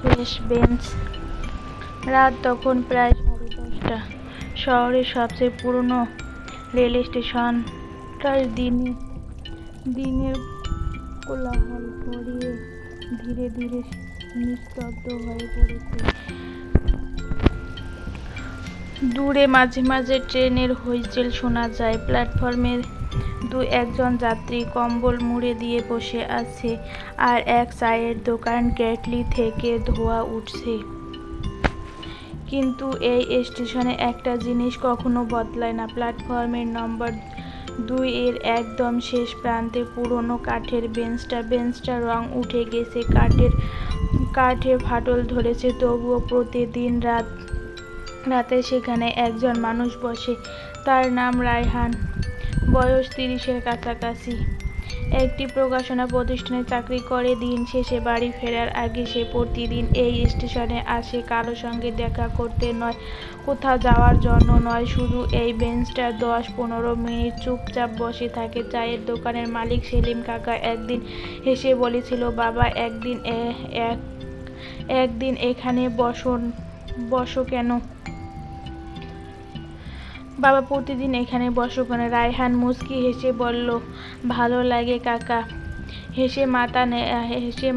শেষ বেঞ্চ। রাত তখন প্রায় 10:30। শহরের সবচেয়ে পুরনো রেল স্টেশনটার দিনের কোলাহল গড়িয়ে ধীরে ধীরে নিস্তব্ধ হয়ে পড়েছে। দূরে মাঝে মাঝে ট্রেনের হুইসেল শোনা যায়। প্ল্যাটফর্মে একজন যাত্রী কম্বল মুড়ে দিয়ে বসে আছে, আর এক চায়ের দোকান কেটলি থেকে ধোঁয়া উঠছে। কিন্তু এই স্টেশনে একটা জিনিস কখনো বদলায় না। প্ল্যাটফর্মের নম্বর 2 এর একদম শেষ প্রান্তে পুরনো কাঠের বেঞ্চটা রং উঠে গেছে, কাঠে ফাটল ধরেছে, তবুও প্রতিদিন রাতে সেখানে একজন মানুষ বসে। তার নাম রায়হান, বয়স 30-এর কাছাকাছি। একটি প্রকাশনা প্রতিষ্ঠানে চাকরি করে। দিন শেষে বাড়ি ফেরার আগে সে প্রতিদিন এই স্টেশনে আসে, কারো সঙ্গে দেখা করতে নয়, কোথাও যাওয়ার জন্য নয়, শুধু এই বেঞ্চটা 10-15 মিনিট চুপচাপ বসে থাকে। চায়ের দোকানের মালিক সেলিম কাকা একদিন হেসে বলেছিল, বাবা, একদিন এখানে বসো কেন? বাবা, প্রতিদিন এখানে বসো কেন? রায়হান মুচকি হেসে বলল, ভালো লাগে কাকা। হেসে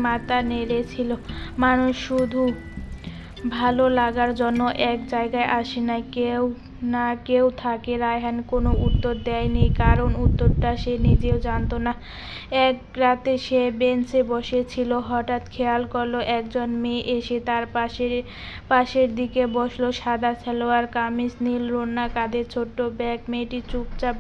মাথা নেড়েছিল। মানুষ শুধু ভালো লাগার জন্য এক জায়গায় আসে না, কেউ থাকে। রায়হান কোনো উত্তর দেয়নি, কারণ উত্তরটা সে নিজেও জানত না। এক রাতে সে বেঞ্চে বসেছিল, হঠাৎ খেয়াল করলো একজন মেয়ে এসে তার পাশের দিকে বসলো। সাদা সালোয়ার কামিজ, নীল ওড়না, কাঁধে ছোট্ট ব্যাগ। মেয়েটি চুপচাপ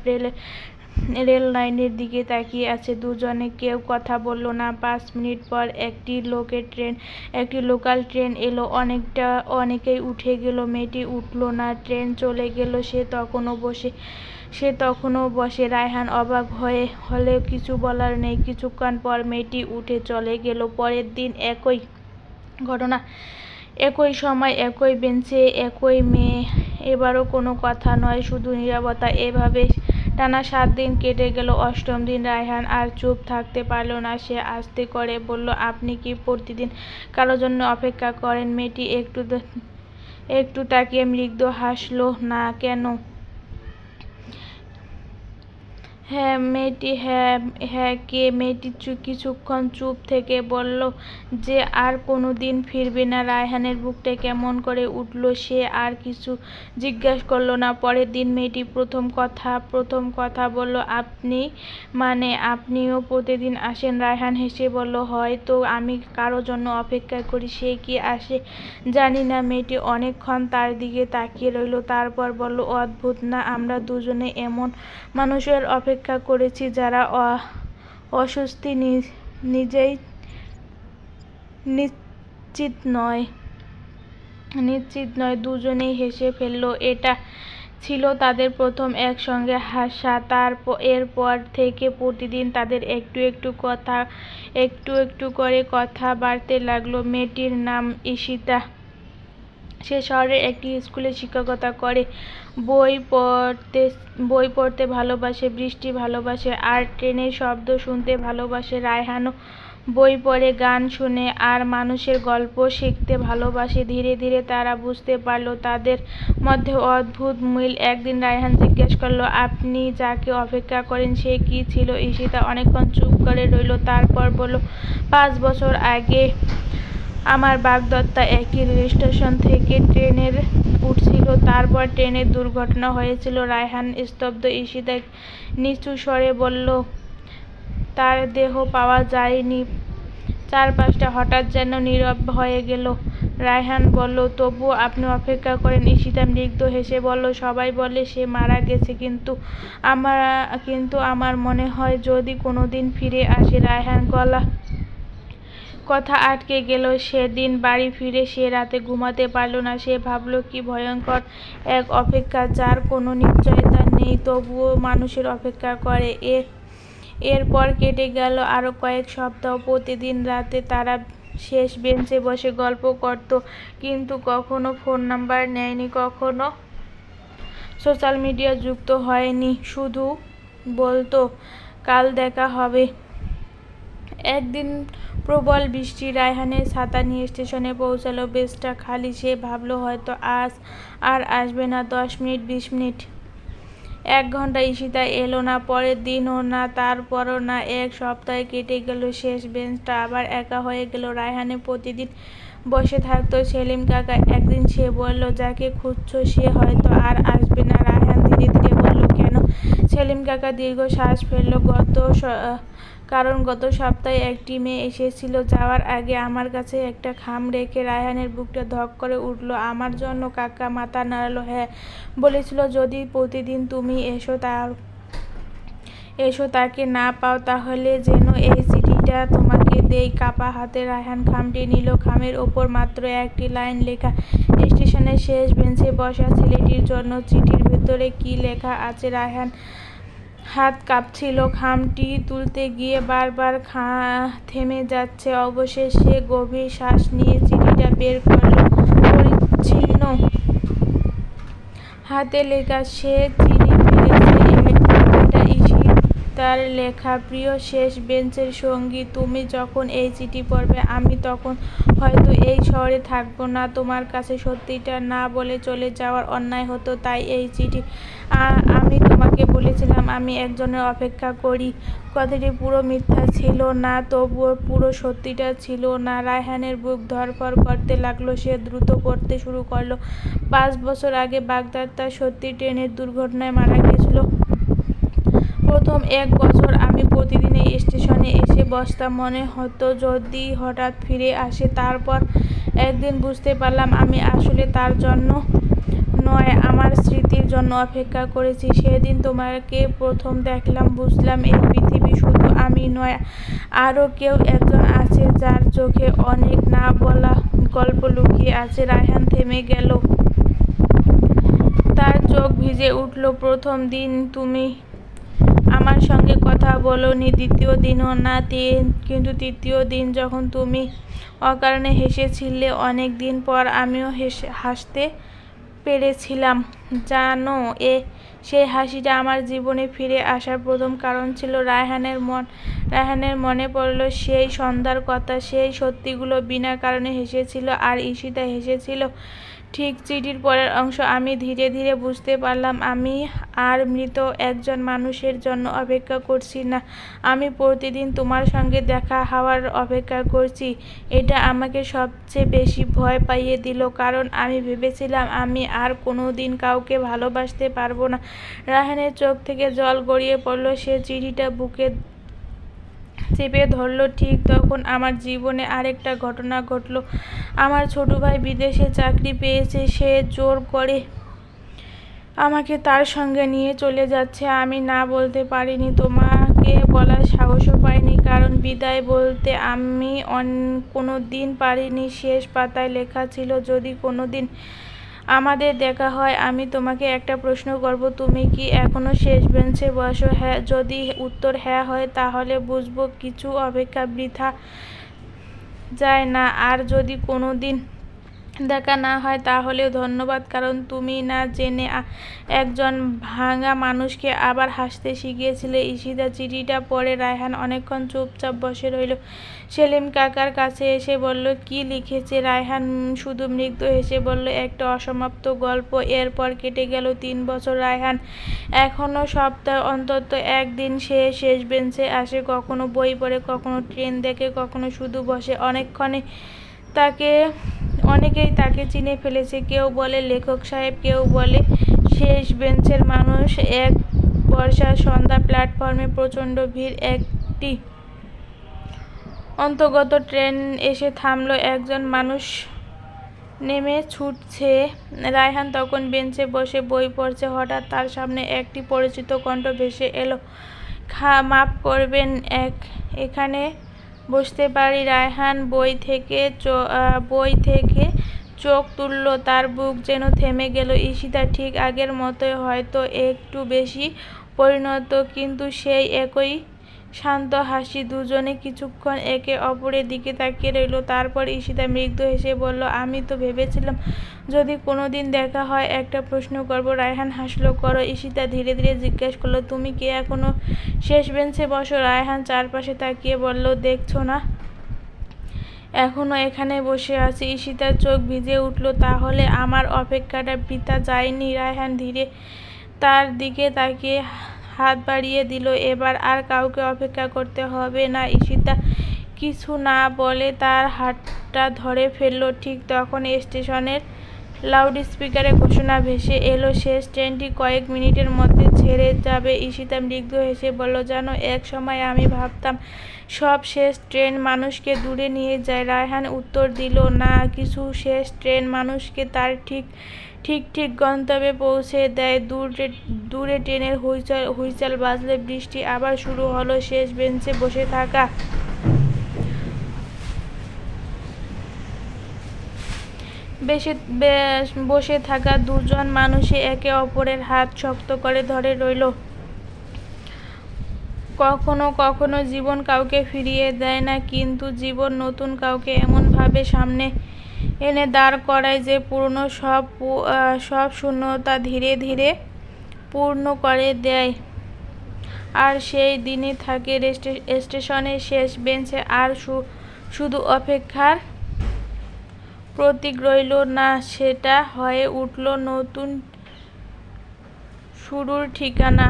রেল লাইনের দিকে তাকিয়ে আছে। দুজনে কেউ কথা বলল না। 5 মিনিট পর একটি লোকাল ট্রেন এলো। অনেকেই উঠে গেল, মেয়েটি উঠল না। ট্রেন চলে গেল, সে তখনও বসে। রায়হান অবাক হলেও কিছু বলার নেই। কিছুক্ষণ পর মেয়েটি উঠে চলে গেল। পরের দিন একই ঘটনা, একই সময়, একই বেঞ্চে, একই মেয়ে। এবারও কোনো কথা নয়, শুধু নীরবতা। এভাবে টানা 7 দিন কেটে গেল। 8ম দিন রায়হান আর চুপ থাকতে পারল না। সে আস্তে করে বলল, আপনি কি প্রতিদিন কারোর জন্য অপেক্ষা করেন? মেয়েটি একটু তাকিয়ে মৃদু হাসল। না, কেন? হ্যাঁ, কে? মেয়েটি কিছুক্ষণ চুপ থেকে বলল, যে আর কোনোদিন ফিরবে না। রায়হানের বুকটা কেমন করে উঠল। সে আর কিছু জিজ্ঞেস করল না। পরের দিন মেয়েটি প্রথম কথা বলল, আপনিও প্রতিদিন আসেন? রায়হান হেসে বলল, হয়তো আমি কারোর জন্য অপেক্ষা করি। সে কি আসে জানি না। মেয়েটি অনেকক্ষণ তার দিকে তাকিয়ে রইল, তারপর বলল, অদ্ভুত না, আমরা দুজনে এমন মানুষের অপেক্ষা করেছি যারা অস্বস্তি নিজেই নিশ্চিত নয়। দুজনেই হেসে ফেলল। এটা ছিল তাদের প্রথম একসঙ্গে হাসা। এরপর থেকে প্রতিদিন তাদের একটু একটু করে কথা বাড়তে লাগলো। মেয়েটির নাম ঈশিতা। সে শহরের একটি স্কুলে শিক্ষকতা করে। বই পড়তে ভালোবাসে, বৃষ্টি ভালোবাসে, আর ট্রেনের শব্দ শুনতে ভালোবাসে। রায়হানও বই পড়ে, গান শুনে, আর মানুষের গল্প শিখতে ভালোবাসে। ধীরে ধীরে তারা বুঝতে পারল তাদের মধ্যে অদ্ভুত মিল। একদিন রায়হান জিজ্ঞেস করল, আপনি যাকে অপেক্ষা করেন সে কি ছিল? ঈশিতা অনেকক্ষণ চুপ করে রইল, তারপর বলল, 5 বছর আগে আমার বাগদত্তা একই রেল স্টেশন থেকে ট্রেনে উঠছিল, তারপর ট্রেনের দুর্ঘটনা হয়েছিল। রায়হান স্তব্ধ। ঈশিতা নিচু স্বরে বলল, তার দেহ পাওয়া যায়নি। চারপাশটা হঠাৎ যেন নীরব হয়ে গেল। রায়হান বলল, তবুও আপনি অপেক্ষা করেন? ঈশিতা মৃদু হেসে বলল, সবাই বলে সে মারা গেছে, কিন্তু আমার মনে হয় যদি কোনোদিন ফিরে আসে। রায়হান কথা আটকে গেল। সেদিন বাড়ি ফিরে সে রাতে ঘুমাতে পারল না। সে ভাবল, কি ভয়ঙ্কর এক অপেক্ষা, যার কোনো নিশ্চয়তা নেই, তবুও মানুষের অপেক্ষা করে। এরপর কেটে গেল আরো কয়েক সপ্তাহ। প্রতিদিন রাতে তারা শেষ বেঞ্চে বসে গল্প করত, কিন্তু কখনো ফোন নাম্বার নেয়নি, কখনো সোশ্যাল মিডিয়া যুক্ত হয়নি। শুধু বলতো, কাল দেখা হবে। একদিন প্রবল বৃষ্টি। রায়হানের ছাতা নিয়ে স্টেশনে পৌঁছালো। বেসটা খালি। সে ভাবলো হয়তো আজ আর আসবে না। 10 মিনিট, 20 মিনিট, 1 ঘন্টা। ঈশিতা এলো না। পরের দিনও না, তারপরও না। 1 সপ্তাহ কেটে গেল। শেষ বেঞ্চটা আবার একা হয়ে গেল। রায়হানে প্রতিদিন বসে থাকতো। সেলিম কাকা। একদিন সে বলল, যাকে খুঁজছো সে হয়তো আর আসবে না। রায়হান ধীরে ধীরে বলল, কেন? সেলিম কাকা দীর্ঘ শ্বাস ফেলল। কারণ গত সপ্তাহে একটি মেয়ে এসেছিল। যাওয়ার আগে আমার কাছে একটা খাম রেখে। রায়হানের বুকটা ধক করে উঠল। আমার জন্য? কাকা মাথা নাড়ালো। হ্যাঁ, বলেছিল যদি প্রতিদিন তুমি এসো তাকে না পাও তাহলে যেন এই চিঠিটা তোমাকে দেই। কাপা হাতে রায়হান খামটি নিল। খামের ওপর মাত্র একটি লাইন লেখা, স্টেশনের শেষ বেঞ্চে বসা ছেলেটির জন্য। চিঠির ভেতরে কি লেখা আছে? রায়হান হাত কাঁপছিল। খামটি তুলতে গিয়ে বারবার থেমে যাচ্ছে। অবশেষে সে গভীর শ্বাস নিয়ে চিঠিটা বের করল। পরিচ্ছন্ন হাতে লেখা। সে চিনি ফেলেছে। এটা ঈশিতার লেখা। প্রিয় শেষ বেঞ্চের সঙ্গী, তুমি যখন এই চিঠি পড়বে আমি তখন হয়তো এই শহরে থাকবো না। তোমার কাছে সত্যিটা না বলে চলে যাওয়ার অন্যায় হতো। তাই এই চিঠি। আমি তোমাকে বলেছিলাম আমি একজনের অপেক্ষা করি। কথাটি পুরো মিথ্যা ছিল না, তবুও পুরো সত্যিটা ছিল না। রায়হানের বুক ধড়ফড় করতে লাগলো। সে দ্রুত পড়তে শুরু করলো। 5 বছর আগে বাগদাদ তার সত্যি ট্রেনের দুর্ঘটনায় মারা গিয়েছিল। প্রথম 1 বছর আমি প্রতিদিন এই স্টেশনে এসে বসতাম। মনে হতো যদি হঠাৎ ফিরে আসে। তারপর একদিন বুঝতে পারলাম আমি আসলে তার জন্য নয়, আমার স্মৃতির জন্য অপেক্ষা করেছি। সেদিন তোমাকে প্রথম দেখলাম, বুঝলাম এই পৃথিবী শুধু আমি নয়, আরও কেউ একজন আছে যার চোখে অনেক না বলা গল্প লুকিয়ে আছে। রায়হান থেমে গেল। তার চোখ ভিজে উঠল। প্রথম দিন তুমি আমার সঙ্গে কথা বলোনি, দ্বিতীয় দিনও না, কিন্তু তৃতীয় দিন যখন তুমি অকারণে হেসেছিলে, অনেক দিন পর আমিও হাসতে পেরেছিলাম। জানো, সেই হাসিটা আমার জীবনে ফিরে আসার প্রথম কারণ ছিল। রায়হানের মনে পড়ল সেই সন্ধ্যার কথা। সেই সত্যিগুলো বিনা কারণে হেসেছিল, আর ঈশিতা হেসেছিল ঠিক। চিঠির পরের অংশ। আমি ধীরে ধীরে বুঝতে পারলাম আমি আর মৃত একজন মানুষের জন্য অপেক্ষা করছি না, আমি প্রতিদিন তোমার সঙ্গে দেখা হওয়ার অপেক্ষা করছি। এটা আমাকে সবচেয়ে বেশি ভয় পাইয়ে দিল, কারণ আমি ভেবেছিলাম আমি আর কোনোদিন কাউকে ভালোবাসতে পারবো না। রায়হানের চোখ থেকে জল গড়িয়ে পড়ল। সে চিঠিটা বুকে চেপে ধরল। ঠিক তখন আমার জীবনে আরেকটা ঘটনা ঘটল। আমার ছোট ভাই বিদেশে চাকরি পেয়েছে। সে জোর করে আমাকে তার সঙ্গে নিয়ে চলে যাচ্ছে। আমি না বলতে পারিনি, তোমাকে বলার সাহসও পাইনি, কারণ বিদায় বলতে আমি কোনোদিন পারিনি। শেষ পাতায় লেখা ছিল, যদি কোনোদিন আমাদের দেখা হয় আমি তোমাকে একটা প্রশ্ন করব, তুমি কি এখনো শেষ বেঞ্চে বসো? হ্যাঁ, যদি উত্তর হ্যাঁ হয় তাহলে বুঝবো কিছু অপেক্ষা বৃথা যায় না, আর যদি কোনোদিন দেখা না হয় তাহলেও ধন্যবাদ, কারণ তুমি না জেনে একজন ভাঙা মানুষকে আবার হাসতে শিখিয়েছিলে। ঈশিতা চিঠিটা পড়ে রায়হান অনেকক্ষণ চুপচাপ বসে রইল। সেলিম কাকার কাছে এসে বলল, কি লিখেছে? রায়হান শুধু মৃদু হেসে বলল, একটা অসমাপ্ত গল্প। এরপর কেটে গেল 3 বছর। রায়হান এখনো সপ্তাহে অন্তত একদিন সে শেষ বেঞ্চে আসে। কখনো বই পড়ে, কখনো ট্রেন দেখে, কখনো শুধু বসে। অনেকেই তাকে চিনে ফেলেছে। কেউ বলে লেখক সাহেব, কেউ বলে শেষ বেঞ্চের মানুষ। এক বর্ষার সন্ধ্যা, প্ল্যাটফর্মে প্রচণ্ড ভিড়। একটি অন্তর্গত ট্রেন এসে থামল। একজন মানুষ নেমে ছুটছে। রায়হান তখন বেঞ্চে বসে বই পড়ছে। হঠাৎ তার সামনে একটি পরিচিত কণ্ঠ ভেসে এলো, মাফ করবেন, এখানে বসতে পারি? রায়হান বই থেকে চোখ তুলল। তার বুক যেন থেমে গেল। ঈশিতা ঠিক আগের মতোই, হয়তো একটু বেশি পরিণত, কিন্তু সেই একই শান্ত হাসি। দুজনে কিছুক্ষণ একে অপরের দিকে তাকিয়ে রইল। তারপর ঈশিতা মৃদু হেসে বলল, আমি তো ভেবেছিলাম যদি কোনোদিন দেখা হয় একটা প্রশ্ন করব। রায়হান হাসল। করো। ঈশিতা ধীরে ধীরে জিজ্ঞেস করল, তুমি কি এখনো শেষ বেঞ্চে বসো? রায়হান চারপাশে তাকিয়ে বলল, দেখছো না এখনো এখানে বসে আছি। ঈশিতার চোখ ভিজে উঠল। তাহলে আমার অপেক্ষাটা বৃথা যায়নি। রায়হান ধীরে তার দিকে তাকিয়ে হাত বাড়িয়ে দিল। এবার আর কাউকে অপেক্ষা করতে হবে না। ঈশিতা কিছু না বলে তার হাতটা ধরে ফেলল। ঠিক তখন স্টেশনের লাউডস্পিকারে ঘোষণা ভেসে এলো, শেষ ট্রেনটি কয়েক মিনিটের মধ্যে ছেড়ে যাবে। ঈশিতা মৃদু হেসে বলল, জানো, এক সময় আমি ভাবতাম সব শেষ ট্রেন মানুষকে দূরে নিয়ে যায়। রায়হান উত্তর দিল, না, কিছু শেষ ট্রেন মানুষকে তার ঠিক গন্তব্যে পৌঁছে দেয়। দূরে ট্রেনের হুইসেল বাজলে বৃষ্টি আবার শুরু হলো। শেষ বেঞ্চে বসে থাকা দুজন মানুষে একে অপরের হাত শক্ত করে ধরে রইল। কখনো কখনো জীবন কাউকে ফিরিয়ে দেয় না, কিন্তু জীবন নতুন কাউকে এমনভাবে সামনে এনে দাঁড় করায় যে পুরনো সব শূন্যতা ধীরে ধীরে পূর্ণ করে দেয়। আর সেই দিনই থাকে স্টেশনের শেষ বেঞ্চে। আর শুধু অপেক্ষার প্রতীক রইল না, সেটা হয়ে উঠল নতুন শুরুর ঠিকানা।